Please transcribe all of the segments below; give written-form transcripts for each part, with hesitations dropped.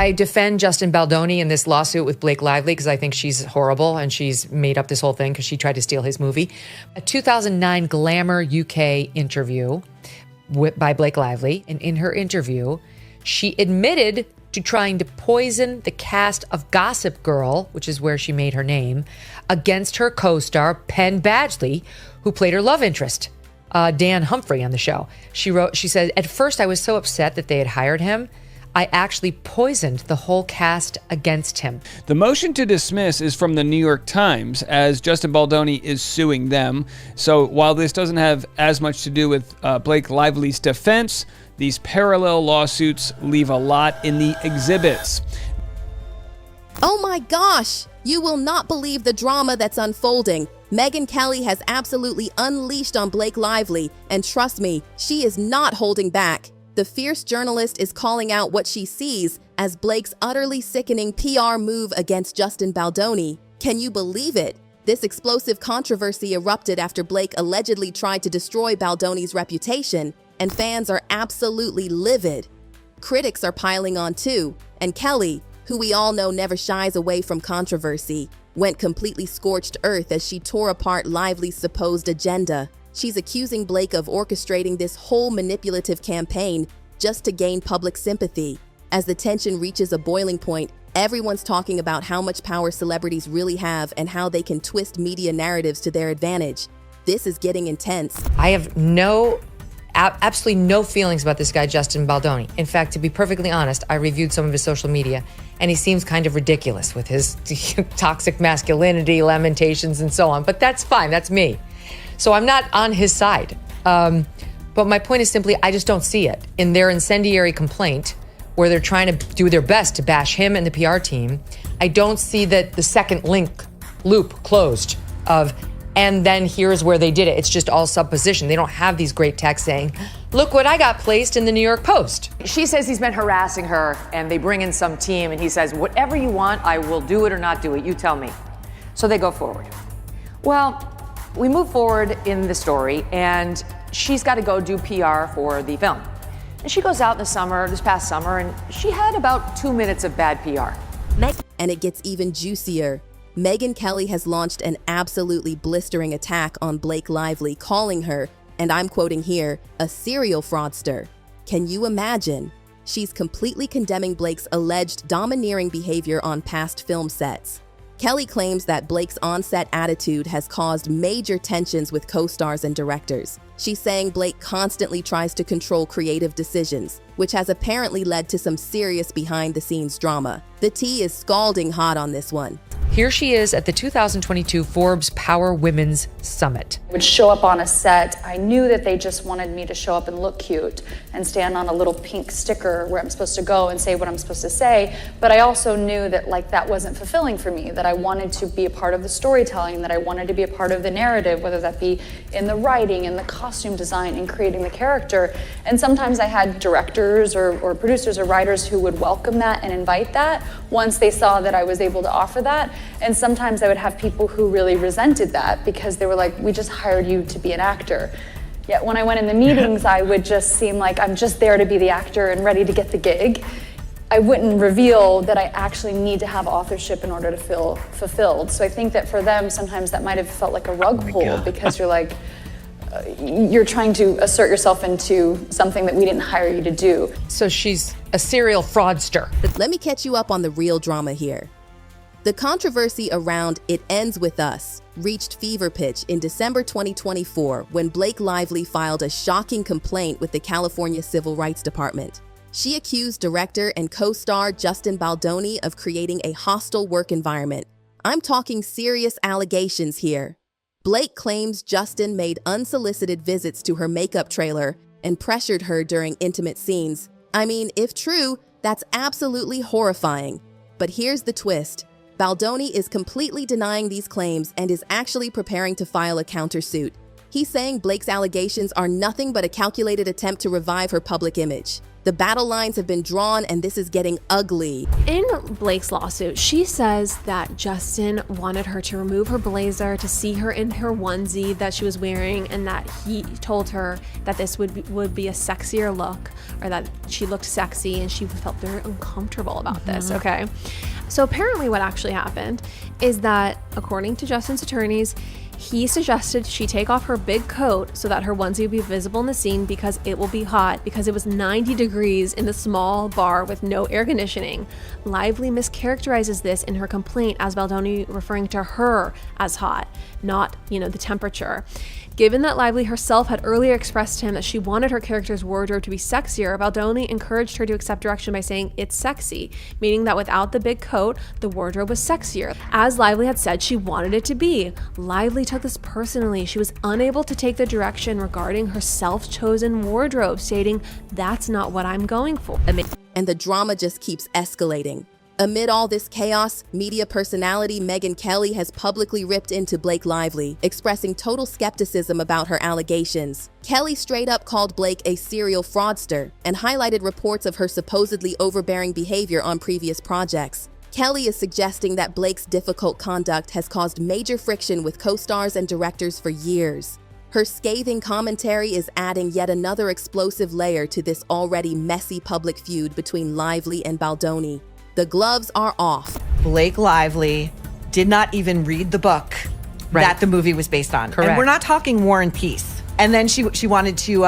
I defend Justin Baldoni in this lawsuit with Blake Lively because I think she's horrible and she's made up this whole thing because she tried to steal his movie. A 2009 Glamour UK interview by Blake Lively, and in her interview, she admitted to trying to poison the cast of Gossip Girl, which is where she made her name, against her co-star Penn Badgley, who played her love interest, Dan Humphrey, on the show. She said, "At first I was so upset that they had hired him, I actually poisoned the whole cast against him." The motion to dismiss is from the New York Times, as Justin Baldoni is suing them. So while this doesn't have as much to do with Blake Lively's defense, these parallel lawsuits leave a lot in the exhibits. Oh my gosh! You will not believe the drama that's unfolding. Megyn Kelly has absolutely unleashed on Blake Lively, and trust me, she is not holding back. The fierce journalist is calling out what she sees as Blake's utterly sickening PR move against Justin Baldoni. Can you believe it? This explosive controversy erupted after Blake allegedly tried to destroy Baldoni's reputation, and fans are absolutely livid. Critics are piling on too, and Kelly, who we all know never shies away from controversy, went completely scorched earth as she tore apart Lively's supposed agenda. She's accusing Blake of orchestrating this whole manipulative campaign just to gain public sympathy. As the tension reaches a boiling point, everyone's talking about how much power celebrities really have and how they can twist media narratives to their advantage. This is getting intense. I have absolutely no feelings about this guy, Justin Baldoni. In fact, to be perfectly honest, I reviewed some of his social media, and he seems kind of ridiculous with his toxic masculinity, lamentations, and so on. But that's fine, that's me. So I'm not on his side. But my point is simply, I just don't see it. In their incendiary complaint, where they're trying to do their best to bash him and the PR team, I don't see that the second loop closed of, and then here's where they did it. It's just all supposition. They don't have these great texts saying, look what I got placed in the New York Post. She says he's been harassing her, and they bring in some team, and he says, whatever you want, I will do it or not do it. You tell me. So they go forward. Well, we move forward in the story, and she's got to go do PR for the film. And she goes out in the summer, this past summer, and she had about 2 minutes of bad PR. And it gets even juicier. Megyn Kelly has launched an absolutely blistering attack on Blake Lively, calling her, and I'm quoting here, a serial fraudster. Can you imagine? She's completely condemning Blake's alleged domineering behavior on past film sets. Kelly claims that Blake's on-set attitude has caused major tensions with co-stars and directors. She's saying Blake constantly tries to control creative decisions, which has apparently led to some serious behind-the-scenes drama. The tea is scalding hot on this one. Here she is at the 2022 Forbes Power Women's Summit. I would show up on a set. I knew that they just wanted me to show up and look cute and stand on a little pink sticker where I'm supposed to go and say what I'm supposed to say. But I also knew that that wasn't fulfilling for me, that I wanted to be a part of the storytelling, that I wanted to be a part of the narrative, whether that be in the writing, in the costume design, in creating the character. And sometimes I had directors or producers or writers who would welcome that and invite that once they saw that I was able to offer that. And sometimes I would have people who really resented that because they were like, we just hired you to be an actor. Yet when I went in the meetings, I would just seem like I'm just there to be the actor and ready to get the gig. I wouldn't reveal that I actually need to have authorship in order to feel fulfilled. So I think that for them, sometimes that might have felt like a rug pull because you're like, you're trying to assert yourself into something that we didn't hire you to do. So she's a serial fraudster. Let me catch you up on the real drama here. The controversy around It Ends With Us reached fever pitch in December 2024 when Blake Lively filed a shocking complaint with the California Civil Rights Department. She accused director and co-star Justin Baldoni of creating a hostile work environment. I'm talking serious allegations here. Blake claims Justin made unsolicited visits to her makeup trailer and pressured her during intimate scenes. I mean, if true, that's absolutely horrifying. But here's the twist. Baldoni is completely denying these claims and is actually preparing to file a countersuit. He's saying Blake's allegations are nothing but a calculated attempt to revive her public image. The battle lines have been drawn and this is getting ugly. In Blake's lawsuit, she says that Justin wanted her to remove her blazer to see her in her onesie that she was wearing, and that he told her that this would be a sexier look, or that she looked sexy, and she felt very uncomfortable about this, okay? So apparently what actually happened is that, according to Justin's attorneys, he suggested she take off her big coat so that her onesie would be visible in the scene because it will be hot, because it was 90 degrees in the small bar with no air conditioning. Lively mischaracterizes this in her complaint as Baldoni referring to her as hot, not, the temperature. Given that Lively herself had earlier expressed to him that she wanted her character's wardrobe to be sexier, Baldoni encouraged her to accept direction by saying it's sexy, meaning that without the big coat, the wardrobe was sexier, as Lively had said she wanted it to be. Lively took this personally. She was unable to take the direction regarding her self-chosen wardrobe, stating, "That's not what I'm going for." And the drama just keeps escalating. Amid all this chaos, media personality Megyn Kelly has publicly ripped into Blake Lively, expressing total skepticism about her allegations. Kelly straight up called Blake a serial fraudster and highlighted reports of her supposedly overbearing behavior on previous projects. Kelly is suggesting that Blake's difficult conduct has caused major friction with co-stars and directors for years. Her scathing commentary is adding yet another explosive layer to this already messy public feud between Lively and Baldoni. The gloves are off. Blake Lively did not even read the book that the movie was based on. Correct. And we're not talking War and Peace. And then she wanted to,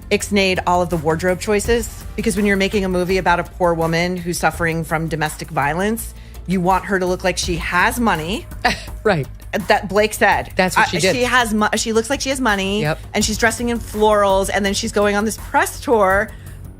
ixnayed all of the wardrobe choices, because when you're making a movie about a poor woman who's suffering from domestic violence, you want her to look like she has money. Right. That Blake said. That's what she did. She looks like she has money. Yep. And she's dressing in florals. And then she's going on this press tour,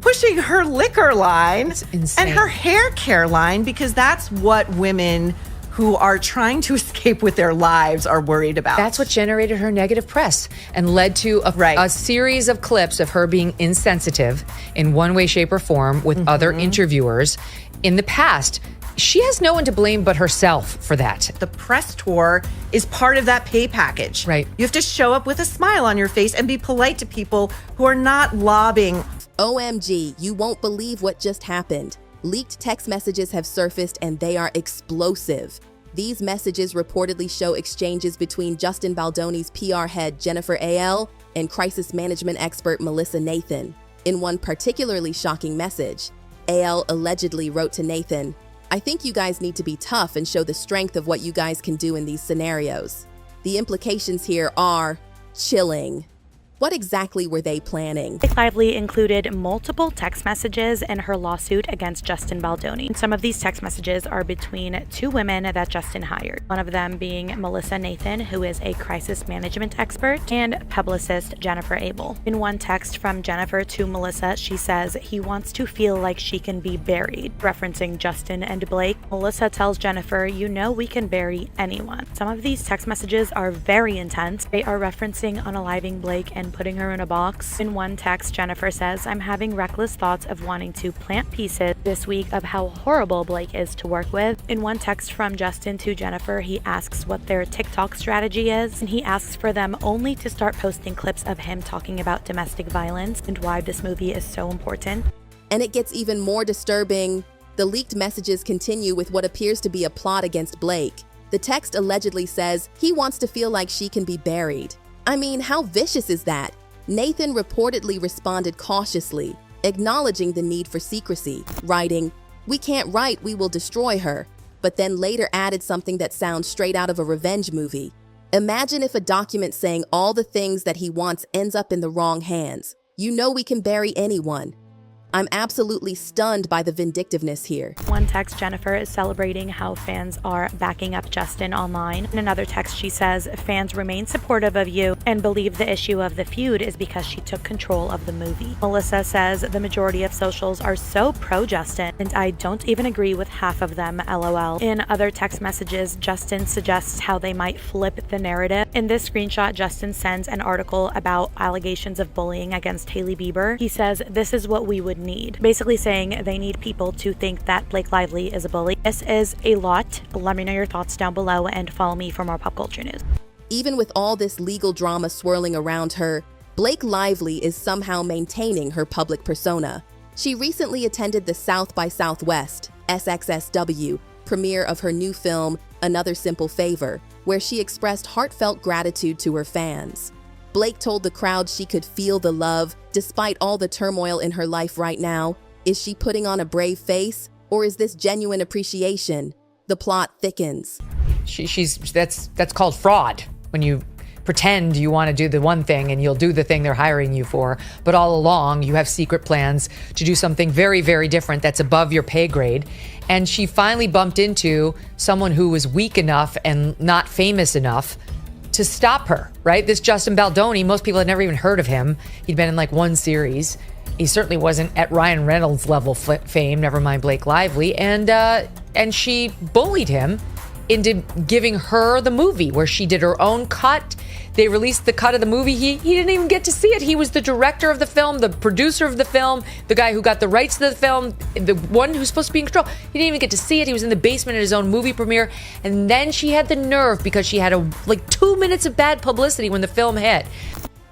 pushing her liquor line and her hair care line, because that's what women who are trying to escape with their lives are worried about. That's what generated her negative press and led to a series of clips of her being insensitive in one way, shape, or form with other interviewers in the past. She has no one to blame but herself for that. The press tour is part of that pay package. Right. You have to show up with a smile on your face and be polite to people who are not lobbing. OMG, you won't believe what just happened. Leaked text messages have surfaced and they are explosive. These messages reportedly show exchanges between Justin Baldoni's PR head Jennifer A.L. and crisis management expert Melissa Nathan. In one particularly shocking message, A.L. allegedly wrote to Nathan, "I think you guys need to be tough and show the strength of what you guys can do in these scenarios." The implications here are chilling. What exactly were they planning? Blake Lively included multiple text messages in her lawsuit against Justin Baldoni. Some of these text messages are between two women that Justin hired, one of them being Melissa Nathan, who is a crisis management expert, and publicist Jennifer Abel. In one text from Jennifer to Melissa, she says he wants to feel like she can be buried, referencing Justin and Blake. Melissa tells Jennifer, "You know we can bury anyone." Some of these text messages are very intense. They are referencing unaliving Blake and putting her in a box. In one text, Jennifer says, "I'm having reckless thoughts of wanting to plant pieces this week of how horrible Blake is to work with." In one text from Justin to Jennifer, he asks what their TikTok strategy is, and he asks for them only to start posting clips of him talking about domestic violence and why this movie is so important. And it gets even more disturbing. The leaked messages continue with what appears to be a plot against Blake. The text allegedly says he wants to feel like she can be buried. I mean, how vicious is that? Nathan reportedly responded cautiously, acknowledging the need for secrecy, writing, "We can't write, we will destroy her," but then later added something that sounds straight out of a revenge movie. Imagine if a document saying all the things that he wants ends up in the wrong hands. You know we can bury anyone. I'm absolutely stunned by the vindictiveness here. One text, Jennifer is celebrating how fans are backing up Justin online. In another text, she says, "Fans remain supportive of you and believe the issue of the feud is because she took control of the movie." Melissa says, "The majority of socials are so pro-Justin, and I don't even agree with half of them, LOL." In other text messages, Justin suggests how they might flip the narrative. In this screenshot, Justin sends an article about allegations of bullying against Hailey Bieber. He says, "This is what we would need," basically saying they need people to think that Blake Lively is a bully. This is a lot. Let me know your thoughts down below and follow me for more pop culture news. Even with all this legal drama swirling around her, Blake Lively is somehow maintaining her public persona. She recently attended the South by Southwest, SXSW, premiere of her new film, Another Simple Favor, where she expressed heartfelt gratitude to her fans. Blake told the crowd she could feel the love despite all the turmoil in her life right now. Is she putting on a brave face, or is this genuine appreciation? The plot thickens. That's called fraud, when you pretend you want to do the one thing and you'll do the thing they're hiring you for, but all along you have secret plans to do something very, very different that's above your pay grade. And she finally bumped into someone who was weak enough and not famous enough to stop her, right? This Justin Baldoni, most people had never even heard of him. He'd been in like one series. He certainly wasn't at Ryan Reynolds level fame, never mind Blake Lively. And she bullied him into giving her the movie where she did her own cut. They released the cut of the movie. He didn't even get to see it. He was the director of the film, the producer of the film, the guy who got the rights to the film, the one who's supposed to be in control. He didn't even get to see it. He was in the basement at his own movie premiere. And then she had the nerve, because she had 2 minutes of bad publicity when the film hit.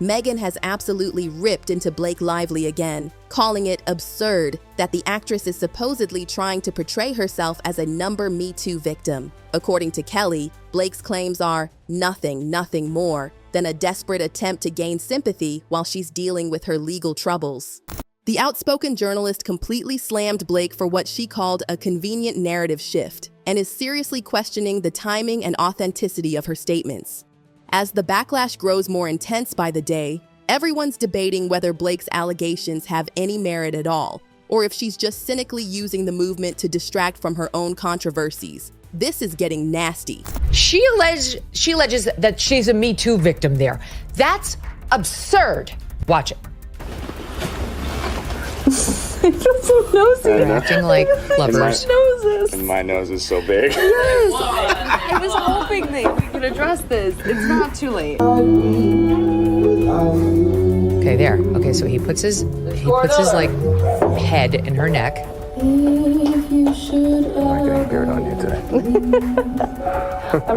Megyn has absolutely ripped into Blake Lively again, calling it absurd that the actress is supposedly trying to portray herself as a number Me Too victim. According to Kelly, Blake's claims are nothing more than a desperate attempt to gain sympathy while she's dealing with her legal troubles. The outspoken journalist completely slammed Blake for what she called a convenient narrative shift and is seriously questioning the timing and authenticity of her statements. As the backlash grows more intense by the day, everyone's debating whether Blake's allegations have any merit at all, or if she's just cynically using the movement to distract from her own controversies. This is getting nasty. She alleges that she's a Me Too victim there. That's absurd. Watch it. They're acting like lovers. And my nose is so big. Yes, I was hoping that we could address this. It's not too late. Okay, there. Okay, so he puts his like head in her neck. I'm not getting beard on you today.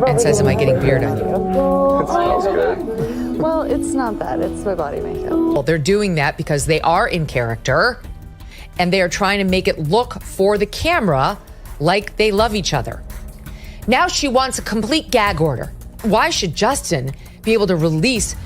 And says, "Am I getting beard on you?" It smells good. Well, it's not that. It's my body makeup. Well, they're doing that because they are in character, and they are trying to make it look for the camera like they love each other. Now she wants a complete gag order. Why should Justin be able to release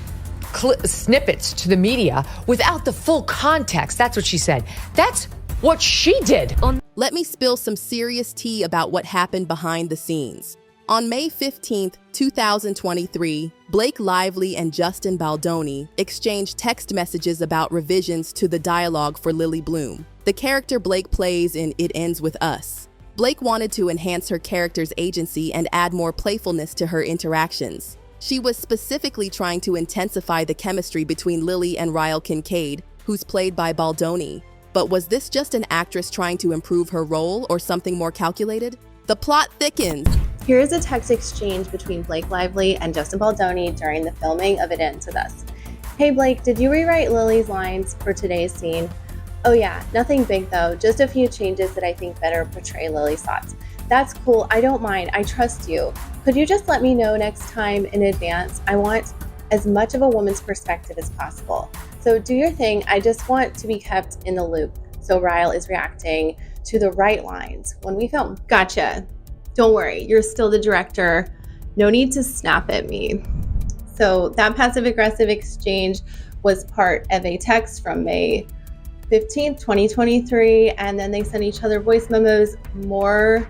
snippets to the media without the full context? That's what she said. That's what she did. Let me spill some serious tea about what happened behind the scenes. On May 15th, 2023, Blake Lively and Justin Baldoni exchanged text messages about revisions to the dialogue for Lily Bloom, the character Blake plays in It Ends With Us. Blake wanted to enhance her character's agency and add more playfulness to her interactions. She was specifically trying to intensify the chemistry between Lily and Ryle Kincaid, who's played by Baldoni. But was this just an actress trying to improve her role or something more calculated? The plot thickens. Here is a text exchange between Blake Lively and Justin Baldoni during the filming of It Ends With Us. Hey Blake, did you rewrite Lily's lines for today's scene? Oh yeah, nothing big though, just a few changes that I think better portray Lily's thoughts. That's cool, I don't mind, I trust you. Could you just let me know next time in advance? I want as much of a woman's perspective as possible. So do your thing, I just want to be kept in the loop. So Ryle is reacting to the right lines when we film. Gotcha. Don't worry, you're still the director. No need to snap at me. So that passive-aggressive exchange was part of a text from May 15th, 2023, and then they sent each other voice memos. More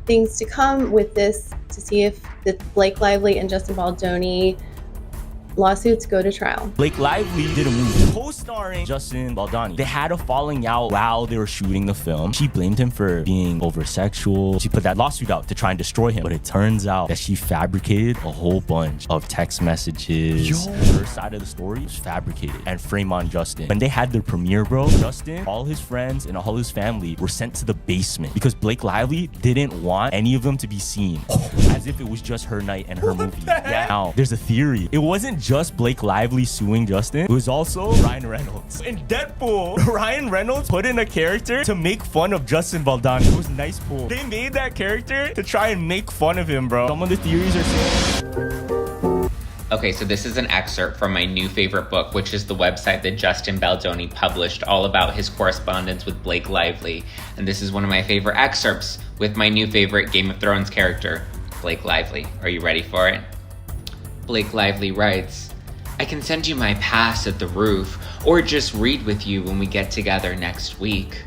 things to come with this to see if the Blake Lively and Justin Baldoni lawsuits go to trial. Blake Lively did a movie co-starring Justin Baldoni. They had a falling out while they were shooting the film. She blamed him for being over-sexual. She put that lawsuit out to try and destroy him. But it turns out that she fabricated a whole bunch of text messages. Her side of the story was fabricated and frame on Justin. When they had their premiere, bro, Justin, all his friends, and all his family were sent to the basement because Blake Lively didn't want any of them to be seen. As if it was just her night and her movie. Yeah. Now, there's a theory. It wasn't just Blake Lively suing Justin. It was also Ryan Reynolds. In Deadpool, Ryan Reynolds put in a character to make fun of Justin Baldoni. It was nice pool. They made that character to try and make fun of him, bro. Some of the theories are saying... Okay, so this is an excerpt from my new favorite book, which is the website that Justin Baldoni published all about his correspondence with Blake Lively. And this is one of my favorite excerpts with my new favorite Game of Thrones character, Blake Lively. Are you ready for it? Blake Lively writes, I can send you my pass at the roof, or just read with you when we get together next week.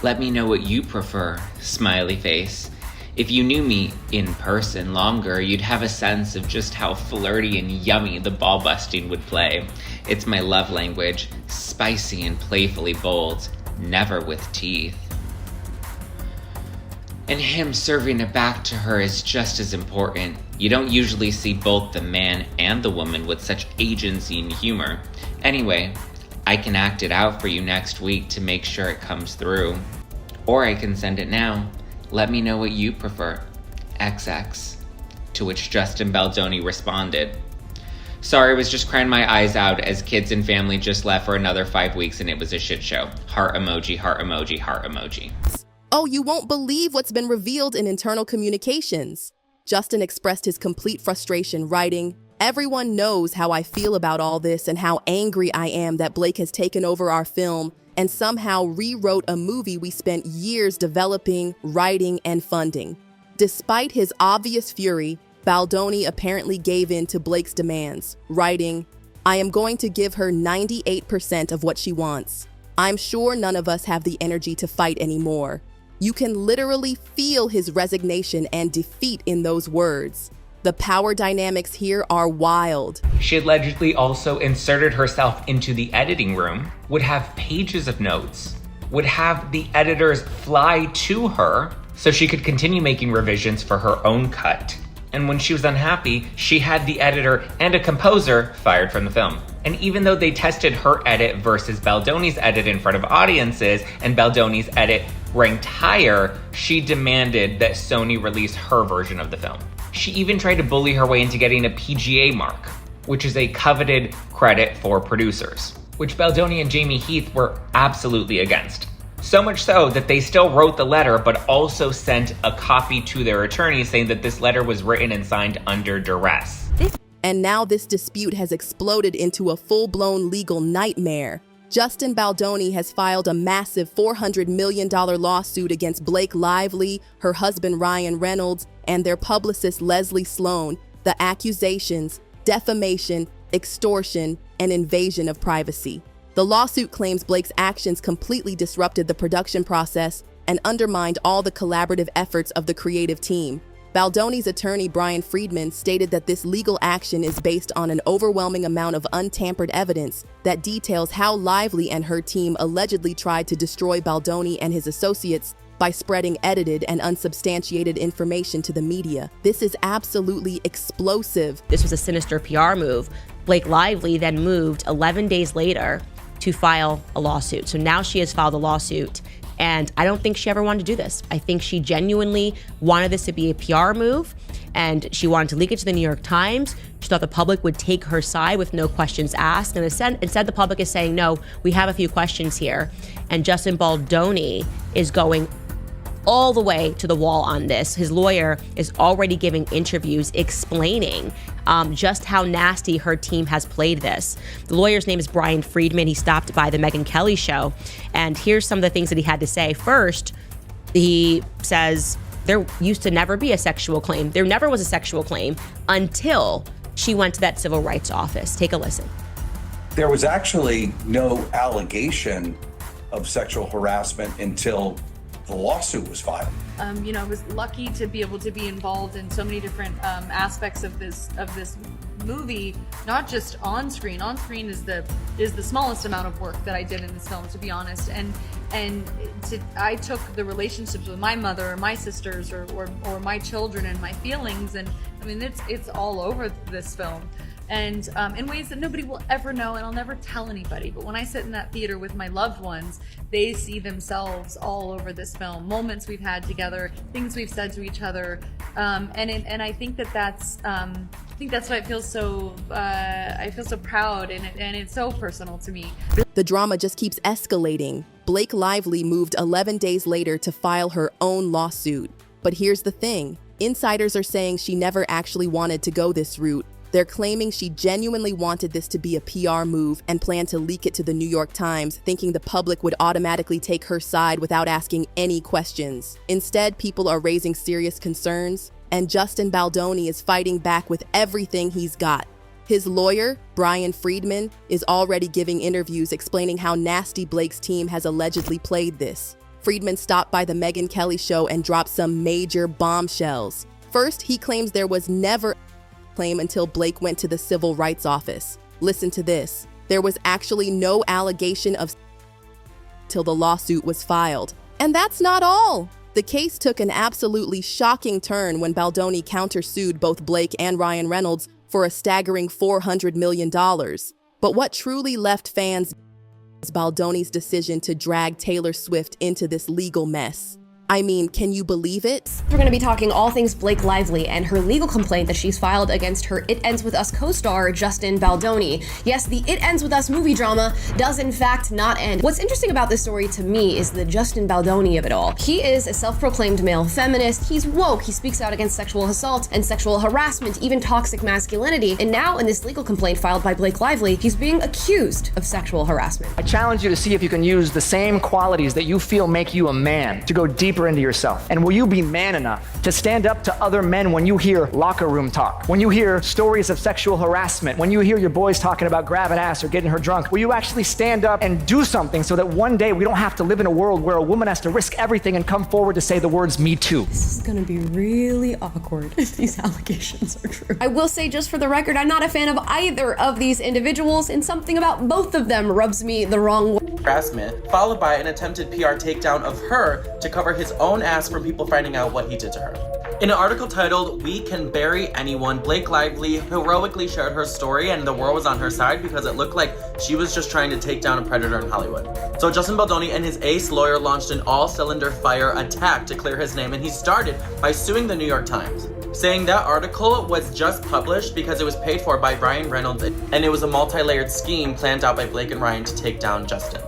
Let me know what you prefer, smiley face. If you knew me in person longer, you'd have a sense of just how flirty and yummy the ball busting would play. It's my love language, spicy and playfully bold, never with teeth. And him serving it back to her is just as important. You don't usually see both the man and the woman with such agency and humor. Anyway, I can act it out for you next week to make sure it comes through. Or I can send it now. Let me know what you prefer. XX. To which Justin Baldoni responded, sorry, I was just crying my eyes out as kids and family just left for another 5 weeks and it was a shit show. Heart emoji, heart emoji, heart emoji. Oh, you won't believe what's been revealed in internal communications. Justin expressed his complete frustration, writing, everyone knows how I feel about all this and how angry I am that Blake has taken over our film and somehow rewrote a movie we spent years developing, writing, and funding. Despite his obvious fury, Baldoni apparently gave in to Blake's demands, writing, I am going to give her 98% of what she wants. I'm sure none of us have the energy to fight anymore. You can literally feel his resignation and defeat in those words. The power dynamics here are wild. She allegedly also inserted herself into the editing room, would have pages of notes, would have the editors fly to her so she could continue making revisions for her own cut. And when she was unhappy, she had the editor and a composer fired from the film. And even though they tested her edit versus Baldoni's edit in front of audiences, and Baldoni's edit ranked higher, she demanded that Sony release her version of the film. She even tried to bully her way into getting a PGA mark, which is a coveted credit for producers, which Baldoni and Jamie Heath were absolutely against. So much so that they still wrote the letter, but also sent a copy to their attorney saying that this letter was written and signed under duress. And now this dispute has exploded into a full-blown legal nightmare. Justin Baldoni has filed a massive $400 million lawsuit against Blake Lively, her husband Ryan Reynolds, and their publicist Leslie Sloan. The accusations, defamation, extortion, and invasion of privacy. The lawsuit claims Blake's actions completely disrupted the production process and undermined all the collaborative efforts of the creative team. Baldoni's attorney Brian Friedman stated that this legal action is based on an overwhelming amount of untampered evidence that details how Lively and her team allegedly tried to destroy Baldoni and his associates by spreading edited and unsubstantiated information to the media. This is absolutely explosive. This was a sinister PR move. Blake Lively then moved 11 days later to file a lawsuit. So now she has filed a lawsuit. And I don't think she ever wanted to do this. I think she genuinely wanted this to be a PR move, and she wanted to leak it to the New York Times. She thought the public would take her side with no questions asked. And instead the public is saying, no, we have a few questions here. And Justin Baldoni is going all the way to the wall on this. His lawyer is already giving interviews explaining just how nasty her team has played this. The lawyer's name is Brian Friedman. He stopped by the Megyn Kelly show, and here's some of the things that he had to say. First, he says there used to never be a sexual claim. There never was a sexual claim until she went to that civil rights office. Take a listen. There was actually no allegation of sexual harassment until the lawsuit was filed. I was lucky to be able to be involved in so many different aspects of this movie, not just on screen. On screen is the smallest amount of work that I did in this film, to be honest. I took the relationships with my mother or my sisters or my children and my feelings, and I mean it's all over this film. And in ways that nobody will ever know, and I'll never tell anybody. But when I sit in that theater with my loved ones, they see themselves all over this film. Moments we've had together, things we've said to each other, and I think that's why I feel so proud, and it's so personal to me. The drama just keeps escalating. Blake Lively moved 11 days later to file her own lawsuit. But here's the thing: insiders are saying she never actually wanted to go this route. They're claiming she genuinely wanted this to be a PR move and planned to leak it to the New York Times, thinking the public would automatically take her side without asking any questions. Instead, people are raising serious concerns, and Justin Baldoni is fighting back with everything he's got. His lawyer, Brian Friedman, is already giving interviews explaining how nasty Blake's team has allegedly played this. Friedman stopped by the Megyn Kelly show and dropped some major bombshells. First, he claims there was never a claim until Blake went to the civil rights office. Listen to this. There was actually no allegation of till the lawsuit was filed. And that's not all. The case took an absolutely shocking turn when Baldoni countersued both Blake and Ryan Reynolds for a staggering $400 million. But what truly left fans is Baldoni's decision to drag Taylor Swift into this legal mess. I mean, can you believe it? We're going to be talking all things Blake Lively and her legal complaint that she's filed against her It Ends With Us co-star, Justin Baldoni. Yes, the It Ends With Us movie drama does in fact not end. What's interesting about this story to me is the Justin Baldoni of it all. He is a self-proclaimed male feminist. He's woke. He speaks out against sexual assault and sexual harassment, even toxic masculinity. And now in this legal complaint filed by Blake Lively, he's being accused of sexual harassment. I challenge you to see if you can use the same qualities that you feel make you a man to go deeper into yourself. And will you be man enough to stand up to other men when you hear locker room talk, when you hear stories of sexual harassment, when you hear your boys talking about grabbing ass or getting her drunk? Will you actually stand up and do something so that one day we don't have to live in a world where a woman has to risk everything and come forward to say the words "me too"? This is gonna be really awkward if these allegations are true. I will say, just for the record, I'm not a fan of either of these individuals, and something about both of them rubs me the wrong way. Harassment, followed by an attempted PR takedown of her to cover his own ass from people finding out what he did to her. In an article titled "We Can Bury Anyone," Blake Lively heroically shared her story, and the world was on her side because it looked like she was just trying to take down a predator in Hollywood. So Justin Baldoni and his ace lawyer launched an all-cylinder fire attack to clear his name, and he started by suing the New York Times, saying that article was just published because it was paid for by Ryan Reynolds, and it was a multi-layered scheme planned out by Blake and Ryan to take down Justin.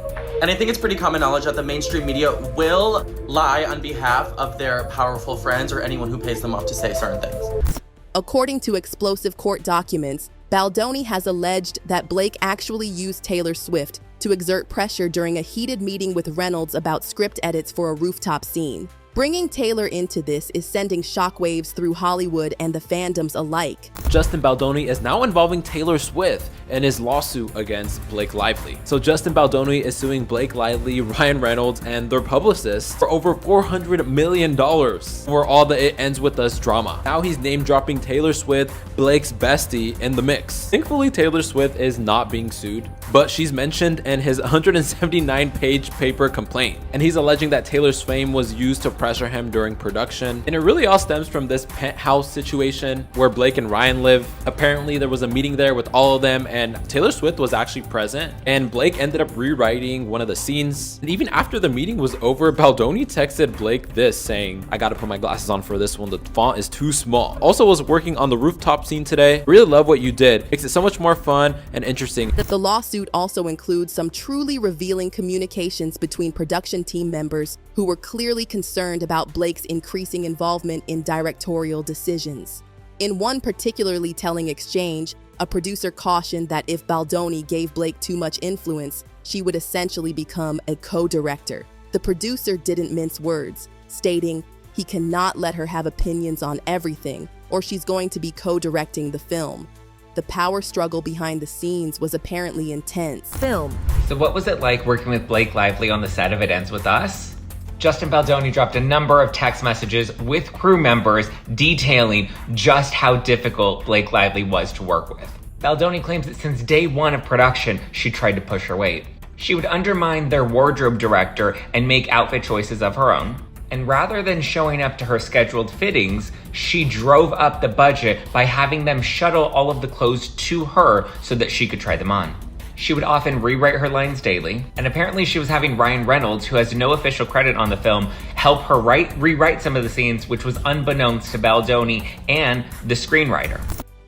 And I think it's pretty common knowledge that the mainstream media will lie on behalf of their powerful friends or anyone who pays them off to say certain things. According to explosive court documents, Baldoni has alleged that Blake actually used Taylor Swift to exert pressure during a heated meeting with Reynolds about script edits for a rooftop scene. Bringing Taylor into this is sending shockwaves through Hollywood and the fandoms alike. Justin Baldoni is now involving Taylor Swift in his lawsuit against Blake Lively. So Justin Baldoni is suing Blake Lively, Ryan Reynolds, and their publicists for over $400 million for all the It Ends With Us drama. Now he's name dropping Taylor Swift, Blake's bestie, in the mix. Thankfully, Taylor Swift is not being sued, but she's mentioned in his 179-page paper complaint. And he's alleging that Taylor's fame was used to pressure him during production. And it really all stems from this penthouse situation where Blake and Ryan live. Apparently there was a meeting there with all of them, and Taylor Swift was actually present, and Blake ended up rewriting one of the scenes. And even after the meeting was over, Baldoni texted Blake this, saying, "I gotta put my glasses on for this one, the font is too small. Also was working on the rooftop scene today. Really love what you did. Makes it so much more fun and interesting." The lawsuit also includes some truly revealing communications between production team members who were clearly concerned about Blake's increasing involvement in directorial decisions. In one particularly telling exchange, a producer cautioned that if Baldoni gave Blake too much influence, she would essentially become a co-director. The producer didn't mince words, stating he cannot let her have opinions on everything, or she's going to be co-directing the film. The power struggle behind the scenes was apparently intense. So what was it like working with Blake Lively on the set of It Ends With Us? Justin Baldoni dropped a number of text messages with crew members detailing just how difficult Blake Lively was to work with. Baldoni claims that since day one of production, she tried to push her weight. She would undermine their wardrobe director and make outfit choices of her own. And rather than showing up to her scheduled fittings, she drove up the budget by having them shuttle all of the clothes to her so that she could try them on. She would often rewrite her lines daily, and apparently she was having Ryan Reynolds, who has no official credit on the film, help her rewrite some of the scenes, which was unbeknownst to Baldoni and the screenwriter.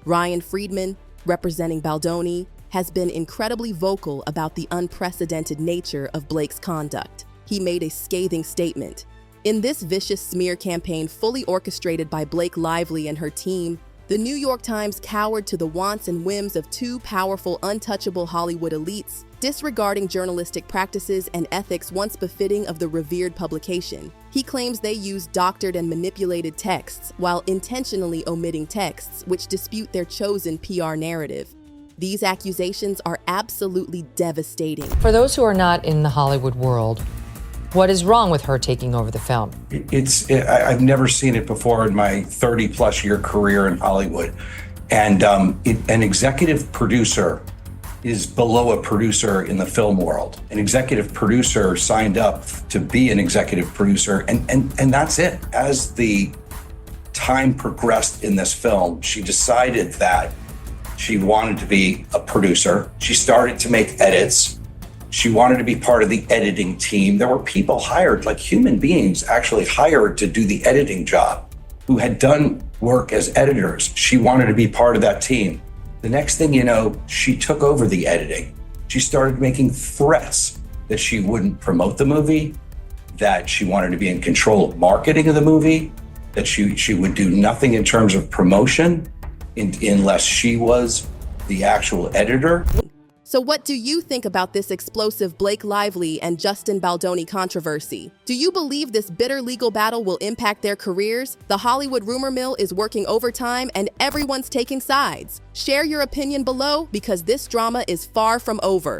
Ryan Friedman, representing Baldoni, has been incredibly vocal about the unprecedented nature of Blake's conduct. He made a scathing statement. In this vicious smear campaign fully orchestrated by Blake Lively and her team, The New York Times cowered to the wants and whims of two powerful, untouchable Hollywood elites, disregarding journalistic practices and ethics once befitting of the revered publication. He claims they use doctored and manipulated texts while intentionally omitting texts which dispute their chosen PR narrative. These accusations are absolutely devastating. For those who are not in the Hollywood world, what is wrong with her taking over the film? I've never seen it before in my 30-plus year career in Hollywood. And an executive producer is below a producer in the film world. An executive producer signed up to be an executive producer, and that's it. As the time progressed in this film, she decided that she wanted to be a producer. She started to make edits. She wanted to be part of the editing team. There were people hired, like human beings actually hired to do the editing job, who had done work as editors. She wanted to be part of that team. The next thing you know, she took over the editing. She started making threats that she wouldn't promote the movie, that she wanted to be in control of marketing of the movie, that she would do nothing in terms of promotion unless she was the actual editor. So what do you think about this explosive Blake Lively and Justin Baldoni controversy? Do you believe this bitter legal battle will impact their careers? The Hollywood rumor mill is working overtime and everyone's taking sides. Share your opinion below because this drama is far from over.